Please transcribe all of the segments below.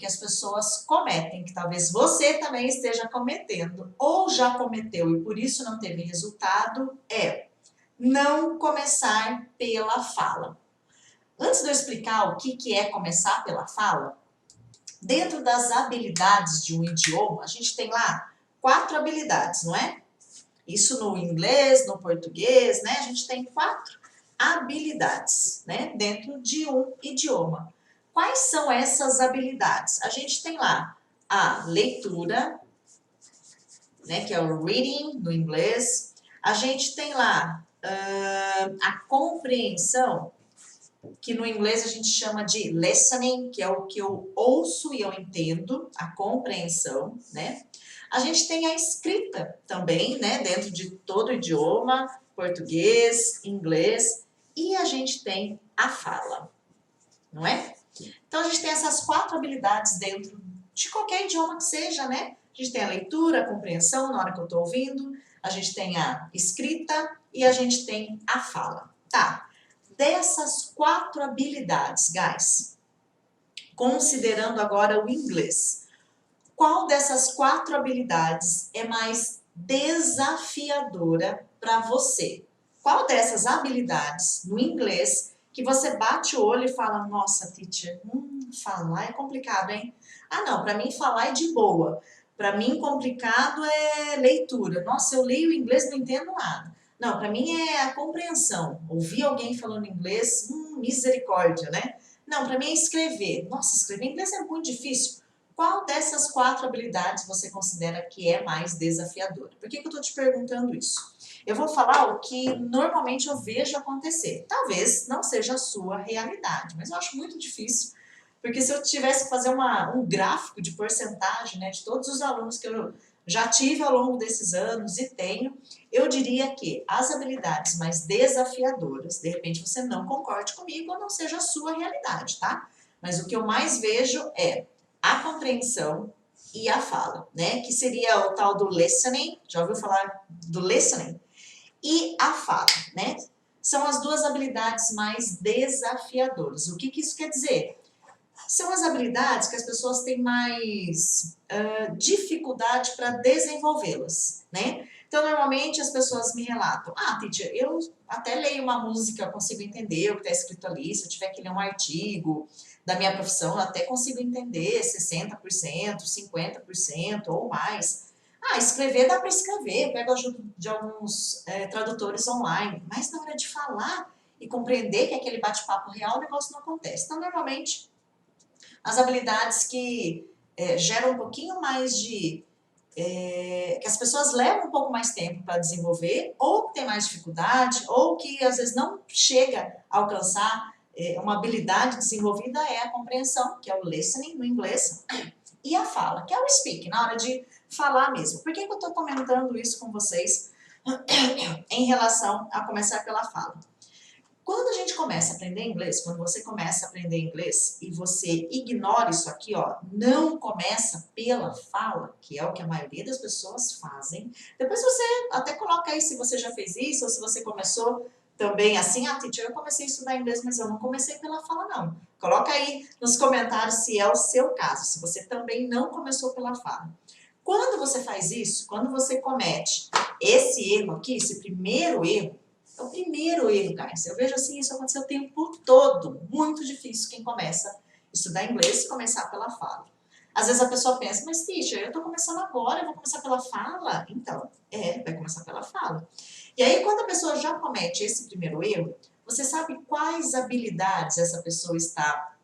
que as pessoas cometem, que talvez você também esteja cometendo, ou já cometeu e por isso não teve resultado, é não começar pela fala. Antes de eu explicar o que é começar pela fala, dentro das habilidades de um idioma, a gente tem lá 4 habilidades, não é? Isso no inglês, no português, né? A gente tem 4 habilidades, né? Dentro de um idioma. Quais são essas habilidades? A gente tem lá a leitura, né? Que é o reading no inglês. A gente tem lá a compreensão, que no inglês a gente chama de listening, que é o que eu ouço e eu entendo, a compreensão, né? A gente tem a escrita também, né? Dentro de todo o idioma, português, inglês, e a gente tem a fala, não é? Então a gente tem essas 4 habilidades dentro de qualquer idioma que seja, né? A gente tem a leitura, a compreensão na hora que eu tô ouvindo, a gente tem a escrita e a gente tem a fala. Tá, dessas 4 habilidades, guys, considerando agora o inglês, qual dessas 4 habilidades é mais desafiadora para você? Qual dessas habilidades no inglês que você bate o olho e fala, nossa, teacher, falar é complicado, hein? Ah, não, para mim falar é de boa. Para mim complicado é leitura. Nossa, eu leio inglês e não entendo nada. Não, para mim é a compreensão. Ouvir alguém falando inglês, misericórdia, né? Não, para mim é escrever. Nossa, escrever inglês é muito difícil. Qual dessas 4 habilidades você considera que é mais desafiadora? Por que eu estou te perguntando isso? Eu vou falar o que normalmente eu vejo acontecer. Talvez não seja a sua realidade, mas eu acho muito difícil, porque se eu tivesse que fazer um gráfico de porcentagem, né, de todos os alunos que eu já tive ao longo desses anos e tenho, eu diria que as habilidades mais desafiadoras, de repente você não concorde comigo ou não seja a sua realidade, tá? Mas o que eu mais vejo é a compreensão e a fala, né? Que seria o tal do listening, já ouviu falar do listening? E a fala, né? São as 2 habilidades mais desafiadoras. O que isso quer dizer? São as habilidades que as pessoas têm mais dificuldade para desenvolvê-las, né? Então, normalmente as pessoas me relatam, teacher, eu até leio uma música, eu consigo entender o que está escrito ali, se eu tiver que ler um artigo da minha profissão, eu até consigo entender 60%, 50% ou mais. Escrever dá para escrever, pego a ajuda de alguns tradutores online, mas na hora de falar e compreender que é aquele bate-papo real, o negócio não acontece. Então, normalmente, as habilidades que geram um pouquinho mais de... que as pessoas levam um pouco mais tempo para desenvolver, ou que tem mais dificuldade, ou que às vezes não chega a alcançar uma habilidade desenvolvida, é a compreensão, que é o listening no inglês, e a fala, que é o speaking, na hora de falar mesmo. Por que eu estou comentando isso com vocês em relação a começar pela fala? Quando a gente começa a aprender inglês, quando você começa a aprender inglês e você ignora isso aqui, ó, não começa pela fala, que é o que a maioria das pessoas fazem. Depois você até coloca aí se você já fez isso ou se você começou também assim, teacher, eu comecei a estudar inglês, mas eu não comecei pela fala, não. Coloca aí nos comentários se é o seu caso, se você também não começou pela fala. Quando você faz isso, quando você comete esse erro aqui, esse primeiro erro, é o primeiro erro, guys. Eu vejo assim, isso acontecer o tempo todo. Muito difícil quem começa a estudar inglês e começar pela fala. Às vezes a pessoa pensa, mas teacher, eu tô começando agora, eu vou começar pela fala? Então, vai começar pela fala. E aí, quando a pessoa já comete esse primeiro erro, você sabe quais habilidades essa pessoa está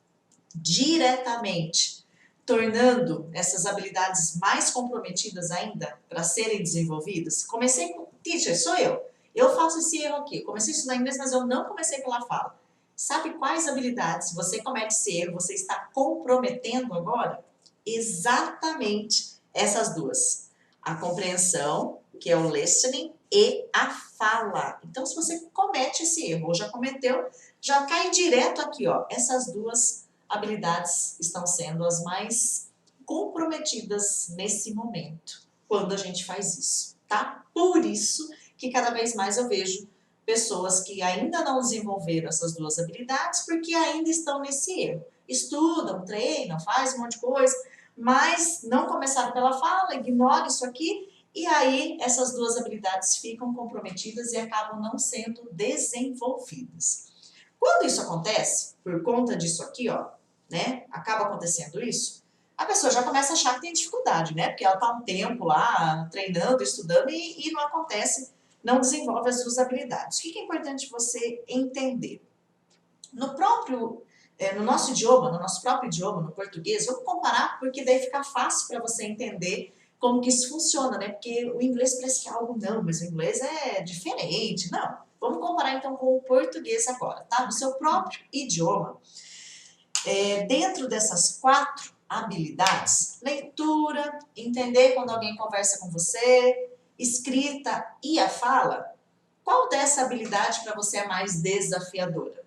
diretamente tornando essas habilidades mais comprometidas ainda para serem desenvolvidas? Comecei com, teacher, sou eu. Eu faço esse erro aqui. Eu comecei a estudar inglês, mas eu não comecei pela fala. Sabe quais habilidades você comete esse erro, você está comprometendo agora? Exatamente essas 2. A compreensão, que é o listening, e a fala. Então, se você comete esse erro, ou já cometeu, já cai direto aqui, ó. Essas 2 habilidades estão sendo as mais comprometidas nesse momento, quando a gente faz isso, tá? Por isso que cada vez mais eu vejo pessoas que ainda não desenvolveram essas 2 habilidades porque ainda estão nesse erro. estudam, treinam, faz um monte de coisa, mas não começaram pela fala, ignora isso aqui, e aí essas duas habilidades ficam comprometidas e acabam não sendo desenvolvidas. Quando isso acontece, por conta disso aqui, ó, né, acaba acontecendo isso, a pessoa já começa a achar que tem dificuldade, né, porque ela tá um tempo lá treinando, estudando e não acontece, não desenvolve as duas habilidades. O que é importante você entender? No próprio, no nosso idioma, no nosso próprio idioma, no português, vamos comparar porque daí fica fácil para você entender como que isso funciona, né? Porque o inglês parece que é algo não, mas o inglês é diferente. Não. Vamos comparar então com o português agora, tá? No seu próprio idioma, dentro dessas 4 habilidades, leitura, entender quando alguém conversa com você, escrita e a fala, qual dessa habilidade para você é mais desafiadora,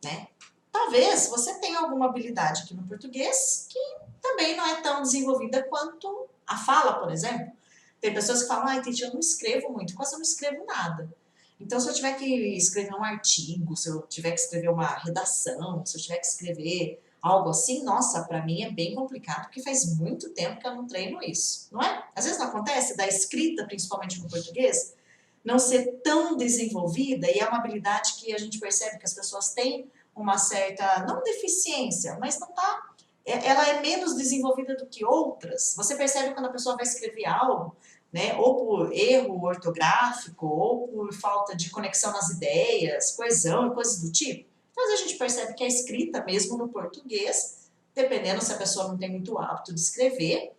né? Talvez você tenha alguma habilidade aqui no português que também não é tão desenvolvida quanto a fala, por exemplo. Tem pessoas que falam, ai, Titi, eu não escrevo muito, quase eu não escrevo nada. Então, se eu tiver que escrever um artigo, se eu tiver que escrever uma redação, se eu tiver que escrever algo assim, nossa, para mim é bem complicado, porque faz muito tempo que eu não treino isso, não é? Às vezes não acontece da escrita, principalmente no português, não ser tão desenvolvida e é uma habilidade que a gente percebe que as pessoas têm uma certa, não deficiência, mas não tá, ela é menos desenvolvida do que outras. Você percebe quando a pessoa vai escrever algo, né, ou por erro ortográfico, ou por falta de conexão nas ideias, coesão e coisas do tipo. Mas a gente percebe que a escrita, mesmo no português, dependendo se a pessoa não tem muito hábito de escrever,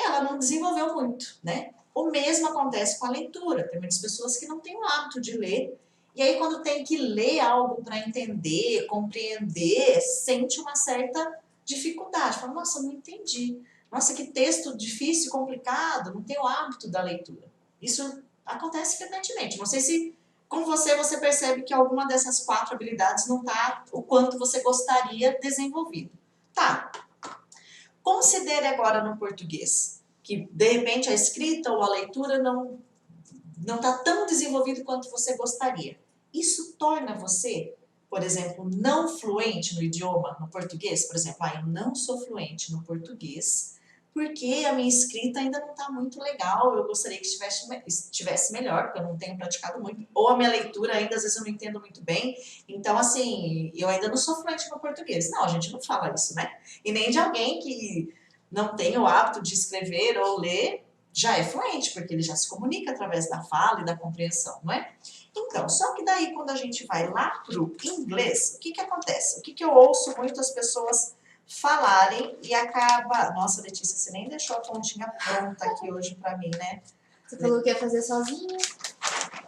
ela não desenvolveu muito, né? O mesmo acontece com a leitura. Tem muitas pessoas que não têm o hábito de ler. E aí, quando tem que ler algo para entender, compreender, sente uma certa dificuldade. Fala, nossa, não entendi. Nossa, que texto difícil, complicado, não tenho o hábito da leitura. Isso acontece frequentemente. Não sei se com você percebe que alguma dessas 4 habilidades não está o quanto você gostaria desenvolvido. Tá. Considere agora no português que, de repente, a escrita ou a leitura não está tão desenvolvido quanto você gostaria. Isso torna você, por exemplo, não fluente no idioma, no português? Por exemplo, eu não sou fluente no português porque a minha escrita ainda não está muito legal, eu gostaria que estivesse melhor, porque eu não tenho praticado muito, ou a minha leitura ainda, às vezes, eu não entendo muito bem, então, assim, eu ainda não sou fluente no português. Não, a gente não fala isso, né? E nem de alguém que não tem o hábito de escrever ou ler, já é fluente, porque ele já se comunica através da fala e da compreensão, não é? Então, só que daí quando a gente vai lá pro inglês, o que que acontece? O que que eu ouço muitas pessoas falarem e acaba... Nossa, Letícia, você nem deixou a pontinha pronta aqui hoje pra mim, né? Você falou que ia fazer sozinha?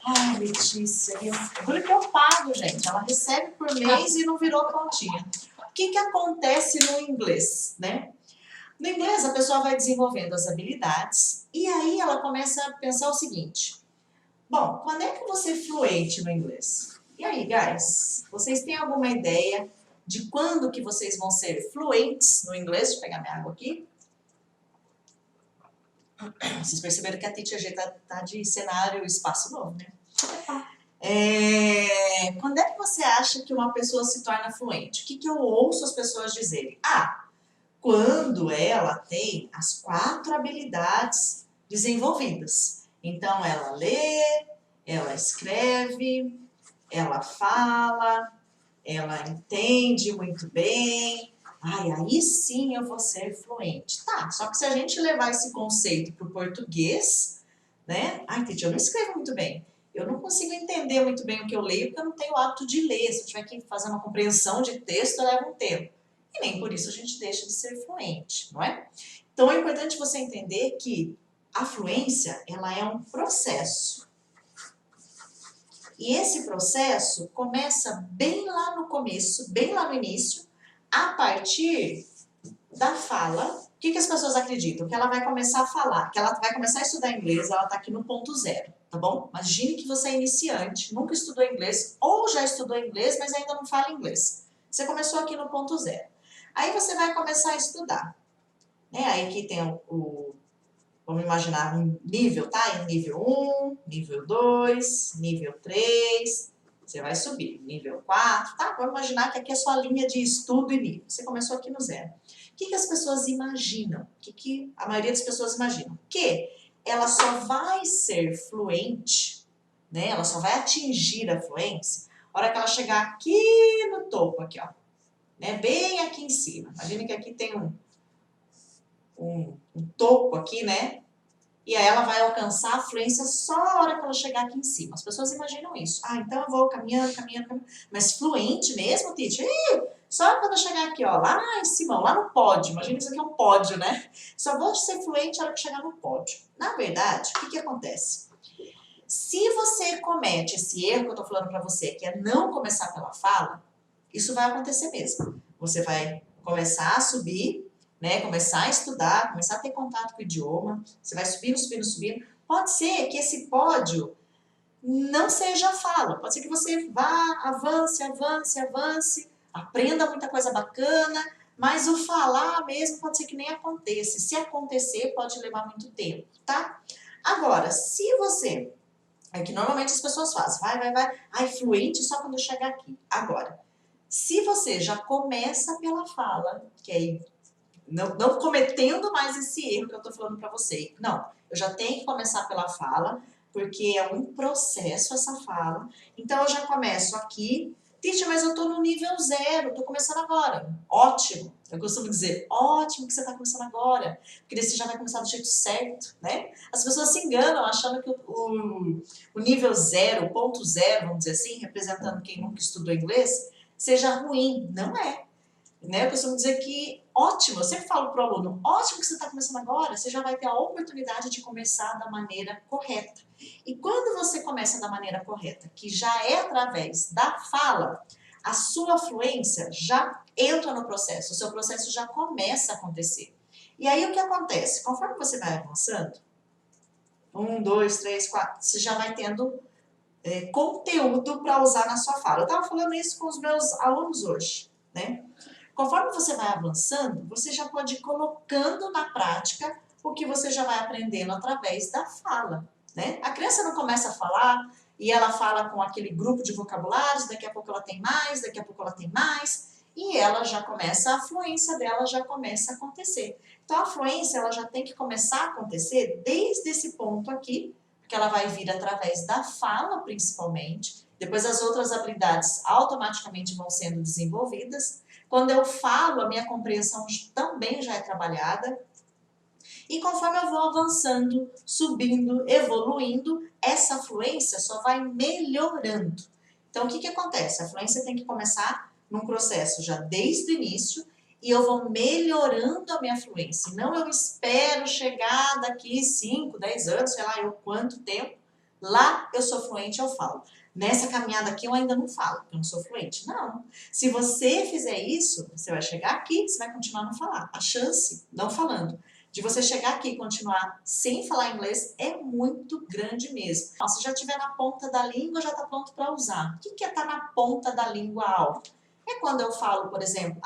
Ai, Letícia, por que eu pago, gente? Ela recebe por mês e não virou pontinha. O que que acontece no inglês, né? No inglês, a pessoa vai desenvolvendo as habilidades e aí ela começa a pensar o seguinte: bom, quando é que eu vou ser fluente no inglês? E aí, guys, vocês têm alguma ideia de quando que vocês vão ser fluentes no inglês? Deixa eu pegar minha água aqui. Vocês perceberam que a Teacher G tá de cenário espaço novo, né? Quando é que você acha que uma pessoa se torna fluente? O que que eu ouço as pessoas dizerem? Quando ela tem as 4 habilidades desenvolvidas. Então, ela lê, ela escreve, ela fala, ela entende muito bem. Aí sim eu vou ser fluente. Tá, só que se a gente levar esse conceito para o português, né? Titi, eu não escrevo muito bem. Eu não consigo entender muito bem o que eu leio porque eu não tenho o hábito de ler. Se eu tiver que fazer uma compreensão de texto, leva um tempo. E nem por isso a gente deixa de ser fluente, não é? Então é importante você entender que a fluência, ela é um processo. E esse processo começa bem lá no começo, bem lá no início, a partir da fala. O que as pessoas acreditam? Que ela vai começar a falar, que ela vai começar a estudar inglês, ela está aqui no ponto 0, tá bom? Imagine que você é iniciante, nunca estudou inglês, ou já estudou inglês, mas ainda não fala inglês. Você começou aqui no ponto 0. Aí você vai começar a estudar, né? Aí aqui tem vamos imaginar um nível, tá? Nível 1, nível 2, nível 3. Você vai subir, nível 4, tá? Vamos imaginar que aqui é a sua linha de estudo e nível. Você começou aqui no 0. O que as pessoas imaginam? O que a maioria das pessoas imaginam? Que ela só vai ser fluente, né? Ela só vai atingir a fluência na hora que ela chegar aqui no topo, aqui, ó. Né? Bem aqui em cima. Imagina que aqui tem um topo aqui, né? E aí ela vai alcançar a fluência só a hora que ela chegar aqui em cima. As pessoas imaginam isso. Ah, então eu vou caminhando. Mas fluente mesmo, teacher? Só quando eu chegar aqui, ó, lá em cima, lá no pódio. Imagina isso aqui é um pódio, né? Só vou ser fluente a hora que chegar no pódio. Na verdade, o que acontece? Se você comete esse erro que eu tô falando pra você, que é não começar pela fala, isso vai acontecer mesmo. Você vai começar a subir, né? Começar a estudar, começar a ter contato com o idioma, você vai subindo. Pode ser que esse pódio não seja a fala, pode ser que você vá, avance, aprenda muita coisa bacana, mas o falar mesmo pode ser que nem aconteça. Se acontecer, pode levar muito tempo, tá? Agora, se você... É que normalmente as pessoas fazem, vai. Ai, fluente só quando chegar aqui. Agora, se você já começa pela fala, que aí não cometendo mais esse erro que eu tô falando pra você. Não, eu já tenho que começar pela fala, porque é um processo essa fala. Então eu já começo aqui. Teacher, mas eu tô no nível 0, tô começando agora. Ótimo. Eu costumo dizer, ótimo que você tá começando agora, porque daí você já vai começar do jeito certo, né? As pessoas se enganam achando que o nível 0, ponto 0, vamos dizer assim, representando quem nunca estudou inglês, seja ruim. Não é. Né? Eu costumo dizer que ótimo, eu sempre falo para o aluno, ótimo que você está começando agora, você já vai ter a oportunidade de começar da maneira correta. E quando você começa da maneira correta, que já é através da fala, a sua fluência já entra no processo, o seu processo já começa a acontecer. E aí o que acontece? Conforme você vai avançando, 1, 2, 3, 4, você já vai tendo conteúdo para usar na sua fala. Eu estava falando isso com os meus alunos hoje, né? Conforme você vai avançando, você já pode ir colocando na prática o que você já vai aprendendo através da fala, né? A criança não começa a falar e ela fala com aquele grupo de vocabulários, daqui a pouco ela tem mais, daqui a pouco ela tem mais, e ela já começa, a fluência dela já começa a acontecer. Então a fluência ela já tem que começar a acontecer desde esse ponto aqui, porque ela vai vir através da fala principalmente, depois as outras habilidades automaticamente vão sendo desenvolvidas. Quando eu falo, a minha compreensão também já é trabalhada. E conforme eu vou avançando, subindo, evoluindo, essa fluência só vai melhorando. Então, o que acontece? A fluência tem que começar num processo já desde o início e eu vou melhorando a minha fluência. Não eu espero chegar daqui 5, 10 anos, sei lá eu quanto tempo, lá eu sou fluente, eu falo. Nessa caminhada aqui eu ainda não falo, porque eu não sou fluente. Não. Se você fizer isso, você vai chegar aqui, você vai continuar a não falar. A chance, não falando, de você chegar aqui e continuar sem falar inglês é muito grande mesmo. Se já estiver na ponta da língua, já está pronto para usar. O que é estar na ponta da língua alta? É quando eu falo, por exemplo,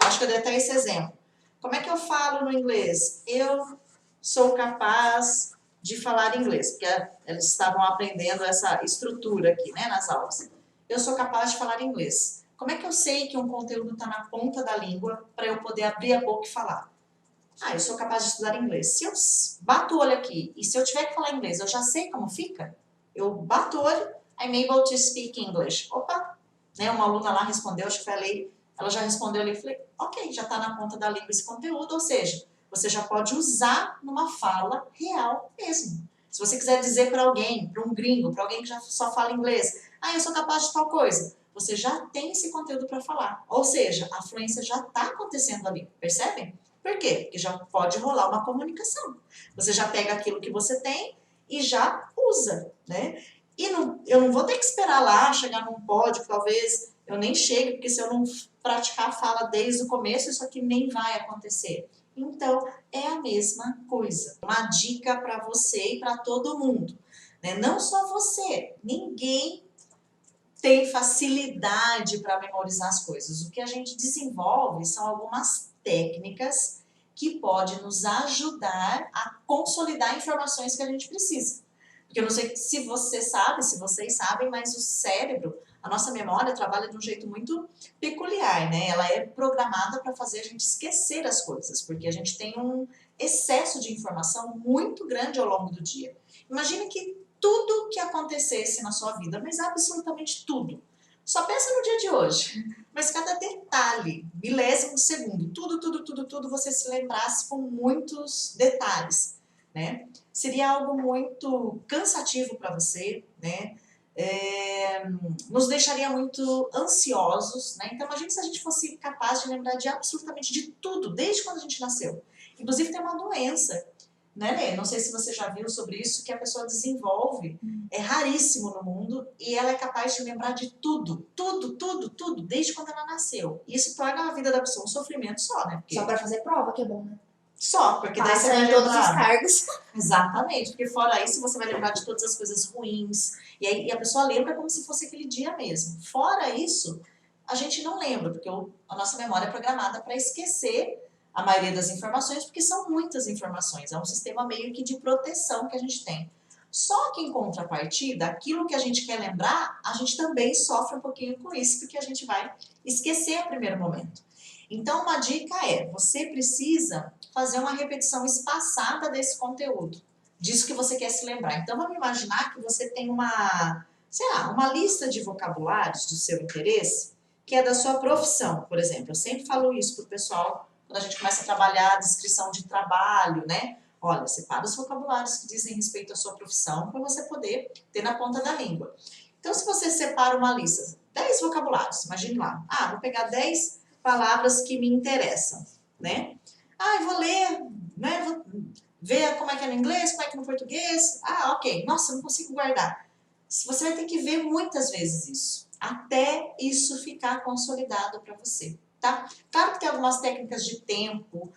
acho que eu dei até esse exemplo. Como é que eu falo no inglês? Eu sou capaz de falar inglês, porque eles estavam aprendendo essa estrutura aqui, né, nas aulas. Eu sou capaz de falar inglês. Como é que eu sei que um conteúdo está na ponta da língua para eu poder abrir a boca e falar? Eu sou capaz de estudar inglês. Se eu bato o olho aqui e se eu tiver que falar inglês, eu já sei como fica? Eu bato o olho, I'm able to speak English. Opa! Né, uma aluna lá respondeu, acho que falei, ela já respondeu ali, falei, ok, já está na ponta da língua esse conteúdo, ou seja, você já pode usar numa fala real mesmo. Se você quiser dizer para alguém, para um gringo, para alguém que já só fala inglês, eu sou capaz de tal coisa, você já tem esse conteúdo para falar. Ou seja, a fluência já está acontecendo ali, percebem? Por quê? Porque já pode rolar uma comunicação. Você já pega aquilo que você tem e já usa, né? E eu não vou ter que esperar lá, chegar num pódio, talvez eu nem chegue, porque se eu não praticar a fala desde o começo, isso aqui nem vai acontecer. Então, é a mesma coisa. Uma dica para você e para todo mundo, né? Não só você, ninguém tem facilidade para memorizar as coisas. O que a gente desenvolve são algumas técnicas que podem nos ajudar a consolidar informações que a gente precisa. Porque eu não sei se você sabe, se vocês sabem, mas o cérebro, a nossa memória trabalha de um jeito muito peculiar, né? Ela é programada para fazer a gente esquecer as coisas, porque a gente tem um excesso de informação muito grande ao longo do dia. Imagine que tudo que acontecesse na sua vida, mas absolutamente tudo. Só pensa no dia de hoje, mas cada detalhe, milésimo de segundo, tudo, você se lembrasse com muitos detalhes, né? Seria algo muito cansativo para você, né? Nos deixaria muito ansiosos, né? Então imagine se a gente fosse capaz de lembrar de absolutamente de tudo, desde quando a gente nasceu. Inclusive tem uma doença, né, Lê? Não sei se você já viu sobre isso, que a pessoa desenvolve, é raríssimo no mundo, e ela é capaz de lembrar de tudo, desde quando ela nasceu. E isso torna a vida da pessoa um sofrimento só, né? Porque Só pra fazer prova, que é bom, né? só, porque daí você Passa vai em todos os lembrar. cargos. Exatamente, porque fora isso você vai lembrar de todas as coisas ruins, e aí a pessoa lembra como se fosse aquele dia mesmo. Fora isso, a gente não lembra, porque a nossa memória é programada para esquecer a maioria das informações, porque são muitas informações, é um sistema meio que de proteção que a gente tem. Só que em contrapartida, aquilo que a gente quer lembrar, a gente também sofre um pouquinho com isso, porque a gente vai esquecer a primeiro momento. Então, uma dica é, você precisa fazer uma repetição espaçada desse conteúdo, disso que você quer se lembrar. Então, vamos imaginar que você tem uma, sei lá, uma lista de vocabulários do seu interesse, que é da sua profissão, por exemplo. Eu sempre falo isso para o pessoal, quando a gente começa a trabalhar a descrição de trabalho, né? Olha, separa os vocabulários que dizem respeito à sua profissão para você poder ter na ponta da língua. Então, se você separa uma lista, 10 vocabulários, imagine lá. Ah, vou pegar 10 palavras que me interessam, né? Ah, eu vou ler, né? Vou ver como é que é no inglês, como é que é no português. Ah, ok. Nossa, eu não consigo guardar. Você vai ter que ver muitas vezes isso, até isso ficar consolidado para você, tá? Claro que tem algumas técnicas de tempo,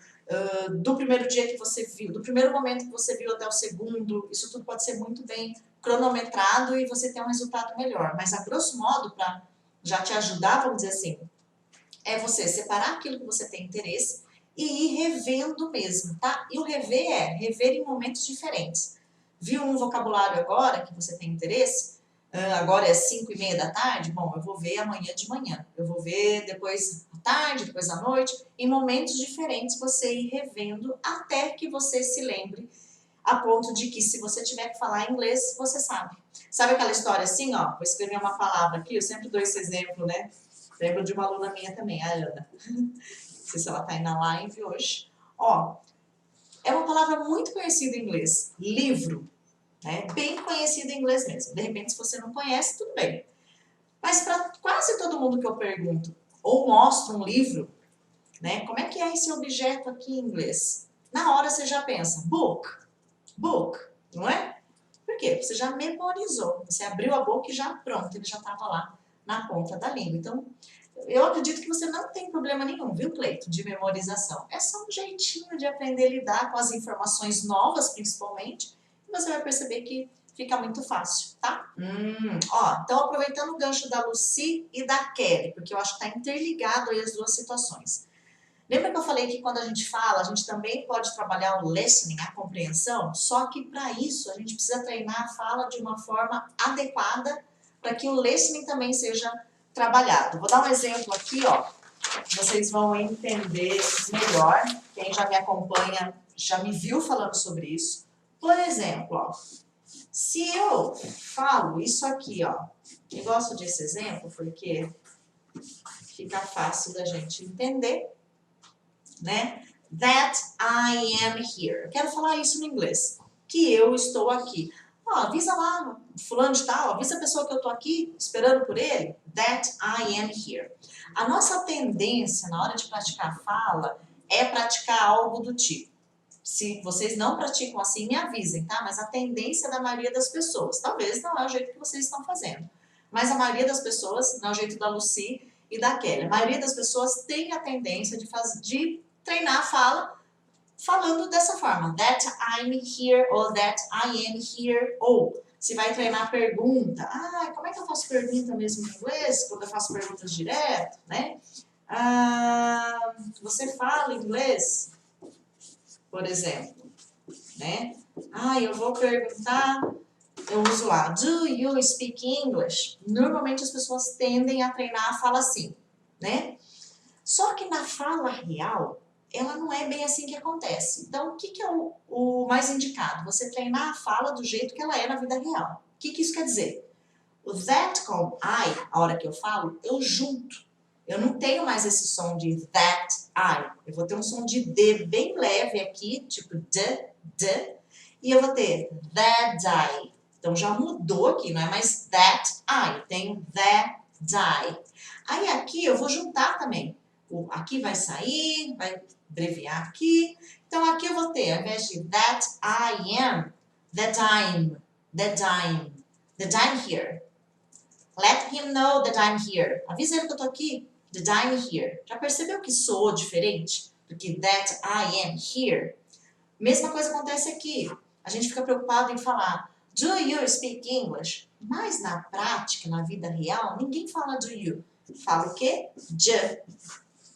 do primeiro dia que você viu, do primeiro momento que você viu até o segundo, isso tudo pode ser muito bem cronometrado e você ter um resultado melhor. Mas, a grosso modo, para já te ajudar, vamos dizer assim, é você separar aquilo que você tem interesse e ir revendo mesmo, tá? E o rever é rever em momentos diferentes. Viu um vocabulário agora que você tem interesse? Agora é 5:30 da tarde? Bom, eu vou ver amanhã de manhã. Eu vou ver depois à tarde, depois à noite. Em momentos diferentes você ir revendo até que você se lembre, a ponto de que se você tiver que falar inglês, você sabe. Sabe aquela história assim, ó? Vou escrever uma palavra aqui, eu sempre dou esse exemplo, né? Lembro de uma aluna minha também, a Ana. Não sei se ela tá aí na live hoje. Ó, é uma palavra muito conhecida em inglês. Livro. Né? Bem conhecida em inglês mesmo. De repente, se você não conhece, tudo bem. Mas para quase todo mundo que eu pergunto, ou mostro um livro, né? Como é que é esse objeto aqui em inglês? Na hora você já pensa, book. Book, não é? Por quê? Você já memorizou. Você abriu a boca e já pronto, ele já estava lá na ponta da língua. Então, eu acredito que você não tem problema nenhum, viu, Cleito, de memorização. É só um jeitinho de aprender a lidar com as informações novas, principalmente, e você vai perceber que fica muito fácil, tá? Ó, então, aproveitando o gancho da Lucy e da Kelly, porque eu acho que está interligado aí as duas situações. Lembra que eu falei que quando a gente fala, a gente também pode trabalhar o listening, a compreensão? Só que para isso a gente precisa treinar a fala de uma forma adequada para que o listening também seja trabalhado. Vou dar um exemplo aqui, ó. Vocês vão entender melhor. Quem já me acompanha já me viu falando sobre isso. Por exemplo, ó, se eu falo isso aqui, ó. Eu gosto desse exemplo porque fica fácil da gente entender, né? That I am here. Eu quero falar isso no inglês. Que eu estou aqui. Ó, avisa lá, fulano de tal, avisa a pessoa que eu estou aqui esperando por ele. That I am here. A nossa tendência na hora de praticar a fala é praticar algo do tipo. Se vocês não praticam assim, me avisem, tá? Mas a tendência da maioria das pessoas, talvez não é o jeito que vocês estão fazendo, mas a maioria das pessoas, não é o jeito da Lucy e da Kelly, a maioria das pessoas tem a tendência de treinar a fala falando dessa forma. That I'm here, ou that I am here, ou se vai treinar pergunta. Ah, como é que eu faço pergunta mesmo em inglês? Quando eu faço perguntas direto, né? Você fala inglês? Por exemplo, né? Ah, eu vou perguntar eu uso lá, do you speak English? Normalmente as pessoas tendem a treinar a fala assim, né? Só que na fala real, ela não é bem assim que acontece. Então, o que, que é o mais indicado? Você treinar a fala do jeito que ela é na vida real. O que, que isso quer dizer? O that com I, a hora que eu falo, eu junto. Eu não tenho mais esse som de that I. Eu vou ter um som de D bem leve aqui, tipo D, e eu vou ter that I. Então já mudou aqui, não é mais that I. Eu tenho that I. Aí aqui eu vou juntar também. Aqui vai sair, vai abreviar aqui. Então aqui eu vou ter, ao invés de that I am, that I'm here. Let him know that I'm here. Avisa ele que eu tô aqui. That I'm here. Já percebeu que soou diferente? Porque that I am here. Mesma coisa acontece aqui. A gente fica preocupado em falar do you speak English? Mas na prática, na vida real, ninguém fala do you. Fala o quê? Do you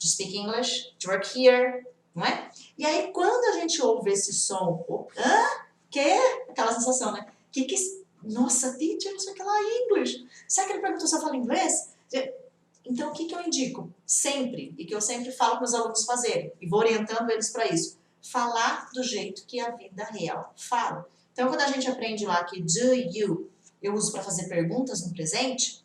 speak English? Do you work here? Não é? E aí, quando a gente ouve esse som, que é aquela sensação, né? Nossa, teacher, não sei o que lá, English. Será que ele perguntou se eu falo inglês? Então, o que eu indico? Sempre, e que eu sempre falo para os alunos fazerem, e vou orientando eles para isso. Falar do jeito que a vida real fala. Então, quando a gente aprende lá que do you, eu uso para fazer perguntas no presente,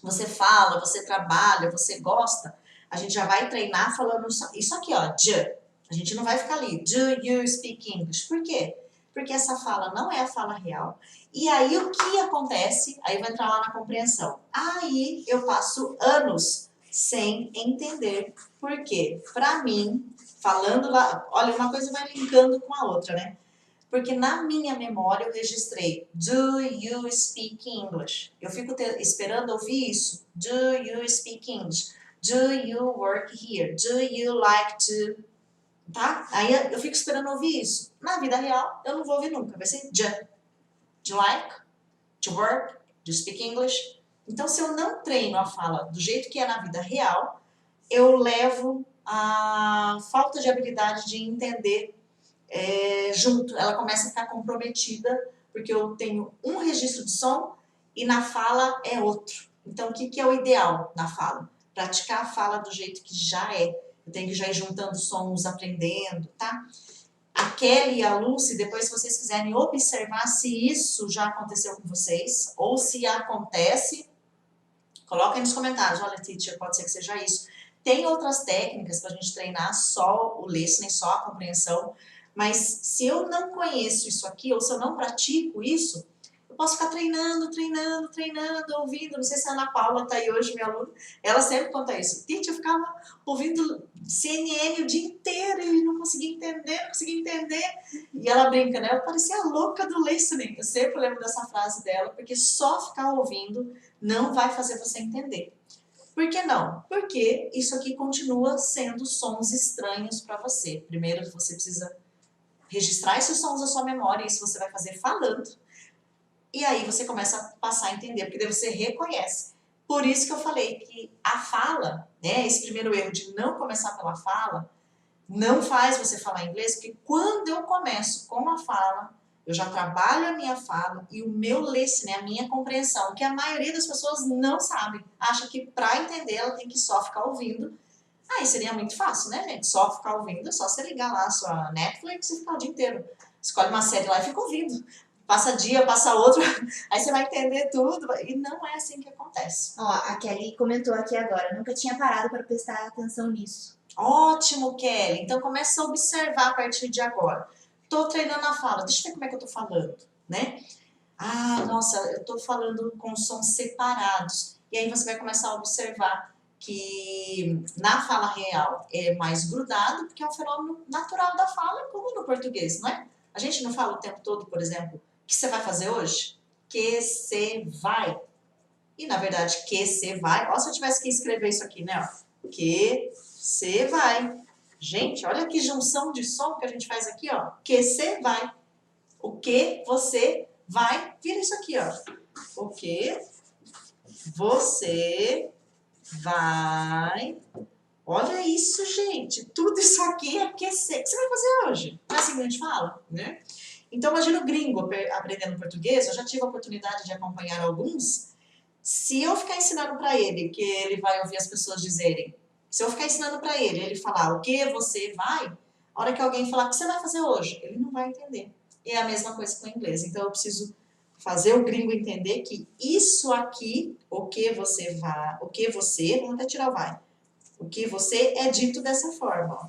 você fala, você trabalha, você gosta, a gente já vai treinar falando isso aqui, ó, do. A gente não vai ficar ali, do you speak English? Por quê? Porque essa fala não é a fala real. E aí o que acontece? Aí vai entrar lá na compreensão. Aí eu passo anos sem entender por quê. Pra mim, falando lá, olha, uma coisa vai linkando com a outra, né? Porque na minha memória eu registrei do you speak English? Eu fico esperando ouvir isso. Do you speak English? Do you work here? Do you like to... Tá? Aí eu fico esperando ouvir isso. Na vida real, eu não vou ouvir nunca. Vai ser do. Do you like? To work? Do you speak English? Então, se eu não treino a fala do jeito que é na vida real, eu levo a falta de habilidade de entender junto. Ela começa a ficar comprometida, porque eu tenho um registro de som e na fala é outro. Então, o que é o ideal na fala? Praticar a fala do jeito que já é. Eu tenho que já ir juntando sons, aprendendo, tá? A Kelly e a Lucy, depois se vocês quiserem observar se isso já aconteceu com vocês, ou se acontece, coloquem nos comentários. Olha, teacher, pode ser que seja isso. Tem outras técnicas para a gente treinar só o listening, só a compreensão, mas se eu não conheço isso aqui, ou se eu não pratico isso, eu posso ficar treinando, ouvindo. Não sei se a Ana Paula está aí hoje, minha aluna, ela sempre conta isso. Teacher, eu ficava ouvindo CNN o dia inteiro e não conseguia entender. E ela brinca, né? Eu parecia louca do listening. Eu sempre lembro dessa frase dela, porque só ficar ouvindo não vai fazer você entender. Por que não? Porque isso aqui continua sendo sons estranhos para você. Primeiro, você precisa registrar esses sons da sua memória, isso você vai fazer falando. E aí você começa a passar a entender, porque daí você reconhece. Por isso que eu falei que a fala, né, esse primeiro erro de não começar pela fala, não faz você falar inglês, porque quando eu começo com a fala, eu já trabalho a minha fala e o meu listening, a minha compreensão, que a maioria das pessoas não sabe. Acha que para entender ela tem que só ficar ouvindo. Aí seria muito fácil, né, gente? Só ficar ouvindo, é só você ligar lá a sua Netflix e ficar o dia inteiro. Escolhe uma série lá e fica ouvindo. Passa dia, passa outro, aí você vai entender tudo. E não é assim que acontece. Ó, a Kelly comentou aqui agora, nunca tinha parado para prestar atenção nisso. Ótimo, Kelly. Então começa a observar a partir de agora. Tô treinando a fala, deixa eu ver como é que eu tô falando, né? Ah, nossa, eu tô falando com sons separados. E aí você vai começar a observar que na fala real é mais grudado, porque é um fenômeno natural da fala, como no português, não é? A gente não fala o tempo todo, por exemplo, o que você vai fazer hoje? Que você vai. E, na verdade, que você vai... Ó, se eu tivesse que escrever isso aqui, né? Ó. Que você vai. Gente, olha que junção de som que a gente faz aqui, ó. Que você vai. O que você vai. Vira isso aqui, ó. O que você vai. Olha isso, gente. Tudo isso aqui é que você vai fazer hoje. Não é assim que a gente fala, né? Então, imagina o gringo aprendendo português, eu já tive a oportunidade de acompanhar alguns. Se eu ficar ensinando para ele, que ele vai ouvir as pessoas dizerem, se eu ficar ensinando para ele, ele falar o que você vai, a hora que alguém falar o que você vai fazer hoje, ele não vai entender. E é a mesma coisa com o inglês. Então, eu preciso fazer o gringo entender que isso aqui, vamos até tirar o vai, o que você é dito dessa forma, ó,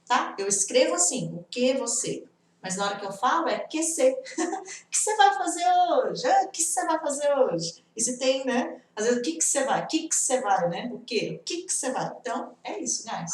tá? Eu escrevo assim, o que você, mas na hora que eu falo é que você. O que você vai fazer hoje? O que você vai fazer hoje? E se tem, né? Às vezes, o que você vai? O que você vai, né? O quê? O que você vai? Então, é isso, guys.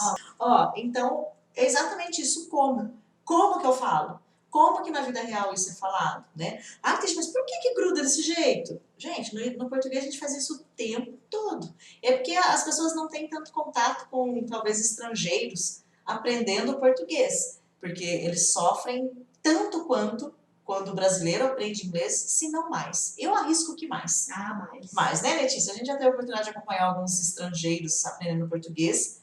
Então, é exatamente isso. Como? Como que eu falo? Como que na vida real isso é falado, né? Ah, Cris, mas por que gruda desse jeito? Gente, no português a gente faz isso o tempo todo. É porque as pessoas não têm tanto contato com, talvez, estrangeiros aprendendo português. Porque eles sofrem tanto quanto quando o brasileiro aprende inglês, se não mais. Eu arrisco que mais. Mais. Mais, né, Letícia? A gente já teve a oportunidade de acompanhar alguns estrangeiros aprendendo português.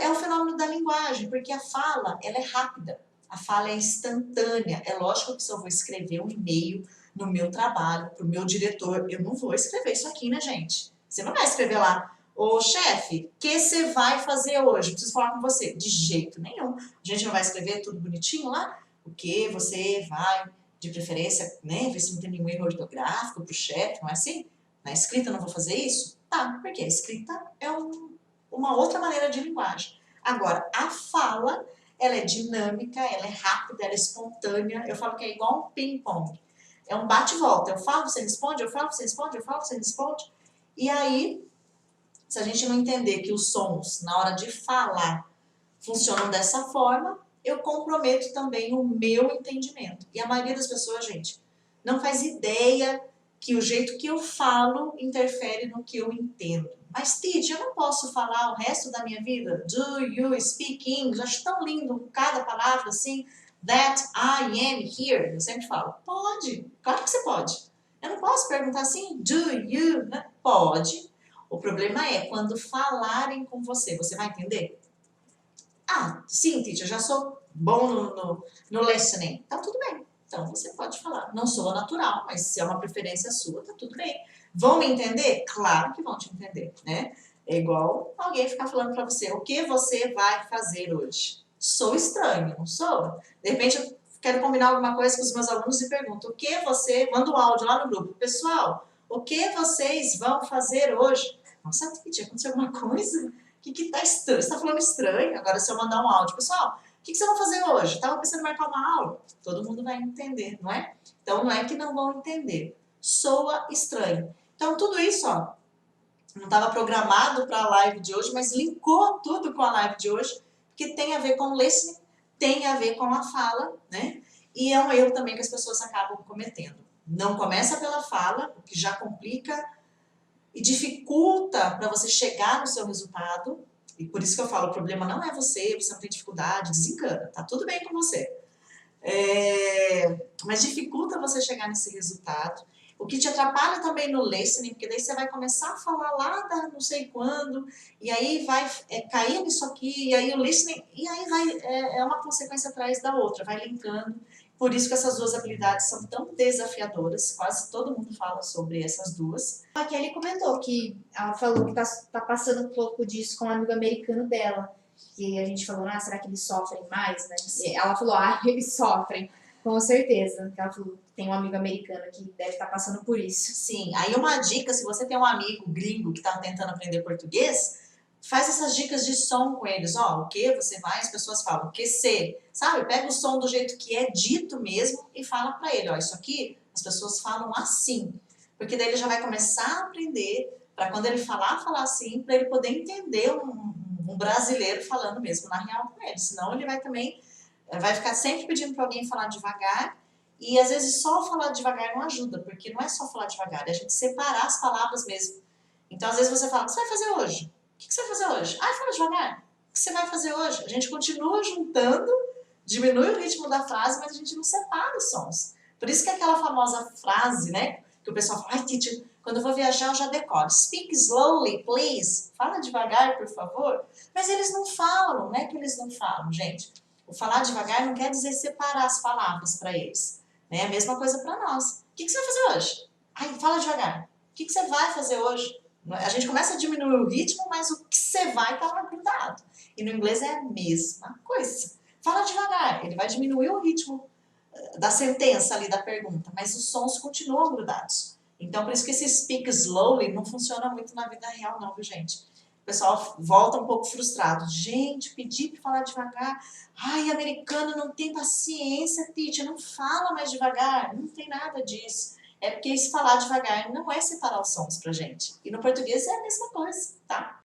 É o fenômeno da linguagem, porque a fala, ela é rápida. A fala é instantânea. É lógico que se eu vou escrever um e-mail no meu trabalho, para o meu diretor, eu não vou escrever isso aqui, né, gente? Você não vai escrever lá, ô chefe, o que você vai fazer hoje? Preciso falar com você. De jeito nenhum. A gente não vai escrever tudo bonitinho lá? O que você vai, de preferência, né, ver se não tem nenhum erro ortográfico para o chefe, não é assim? Na escrita eu não vou fazer isso? Tá, porque a escrita é uma outra maneira de linguagem. Agora, a fala, ela é dinâmica, ela é rápida, ela é espontânea. Eu falo que é igual um ping-pong. É um bate-volta. Eu falo, você responde, eu falo, você responde, eu falo, você responde. E aí, se a gente não entender que os sons, na hora de falar, funcionam dessa forma, eu comprometo também o meu entendimento. E a maioria das pessoas, gente, não faz ideia que o jeito que eu falo interfere no que eu entendo. Mas, Titi, eu não posso falar o resto da minha vida? Do you speak English? Acho tão lindo cada palavra assim. That I am here. Eu sempre falo, pode. Claro que você pode. Eu não posso perguntar assim, do you? Né? Pode. O problema é quando falarem com você. Você vai entender? Ah, sim, Titi, eu já sou bom no listening. Tá tudo bem. Então você pode falar. Não sou natural, mas se é uma preferência sua, tá tudo bem. Vão me entender? Claro que vão te entender, né? É igual alguém ficar falando pra você, o que você vai fazer hoje? Sou estranho, não sou? De repente eu quero combinar alguma coisa com os meus alunos e pergunto, o que você... Manda um áudio lá no grupo. Pessoal, o que vocês vão fazer hoje? Nossa, Titi, aconteceu alguma coisa? O que tá estranho? Você tá falando estranho? Agora se eu mandar um áudio, pessoal, o que vocês vão fazer hoje? Tava pensando em marcar uma aula. Todo mundo vai entender, não é? Então não é que não vão entender. Soa estranho. Então tudo isso, ó, não estava programado para a live de hoje, mas linkou tudo com a live de hoje, porque tem a ver com o listening, tem a ver com a fala, né? E é um erro também que as pessoas acabam cometendo. Não começa pela fala, o que já complica e dificulta para você chegar no seu resultado. E por isso que eu falo, o problema não é você não tem dificuldade, desencana, tá tudo bem com você. Mas dificulta você chegar nesse resultado. O que te atrapalha também no listening, porque daí você vai começar a falar lá da não sei quando, e aí vai cair nisso aqui, e aí o listening, e aí vai, é uma consequência atrás da outra, vai linkando. Por isso que essas duas habilidades são tão desafiadoras, quase todo mundo fala sobre essas duas. A Kelly comentou que ela falou que tá passando um pouco disso com um amigo americano dela. E a gente falou, será que eles sofrem mais, né? E ela falou, eles sofrem, com certeza. Ela falou, tem um amigo americano que deve estar passando por isso. Sim, aí uma dica, se você tem um amigo gringo que está tentando aprender português, faz essas dicas de som com eles. Ó, o que você vai, as pessoas falam, o que se, sabe? Pega o som do jeito que é dito mesmo e fala para ele, ó, isso aqui as pessoas falam assim. Porque daí ele já vai começar a aprender, para quando ele falar assim, para ele poder entender um brasileiro falando mesmo na real com ele. Senão ele vai também, vai ficar sempre pedindo para alguém falar devagar. E às vezes só falar devagar não ajuda, porque não é só falar devagar, é a gente separar as palavras mesmo. Então às vezes você fala, o que você vai fazer hoje? O que você vai fazer hoje? Fala devagar. O que você vai fazer hoje? A gente continua juntando, diminui o ritmo da frase, mas a gente não separa os sons. Por isso que é aquela famosa frase, né? Que o pessoal fala, teacher, quando eu vou viajar eu já decoro. Speak slowly, please. Fala devagar, por favor. Mas eles não falam, não é que eles não falam, gente. O falar devagar não quer dizer separar as palavras para eles. Né? A mesma coisa para nós. O que você vai fazer hoje? Ai, fala devagar. O que você vai fazer hoje? A gente começa a diminuir o ritmo, mas o que você vai está lá grudado. E no inglês é a mesma coisa. Fala devagar, ele vai diminuir o ritmo da sentença ali da pergunta, mas os sons continuam grudados. Então, por isso que esse speak slowly não funciona muito na vida real não, viu, gente? O pessoal volta um pouco frustrado. Gente, pedi para falar devagar. Ai, americano não tem paciência, teacher, não fala mais devagar. Não tem nada disso. É porque esse falar devagar não é separar os sons pra gente. E no português é a mesma coisa, tá?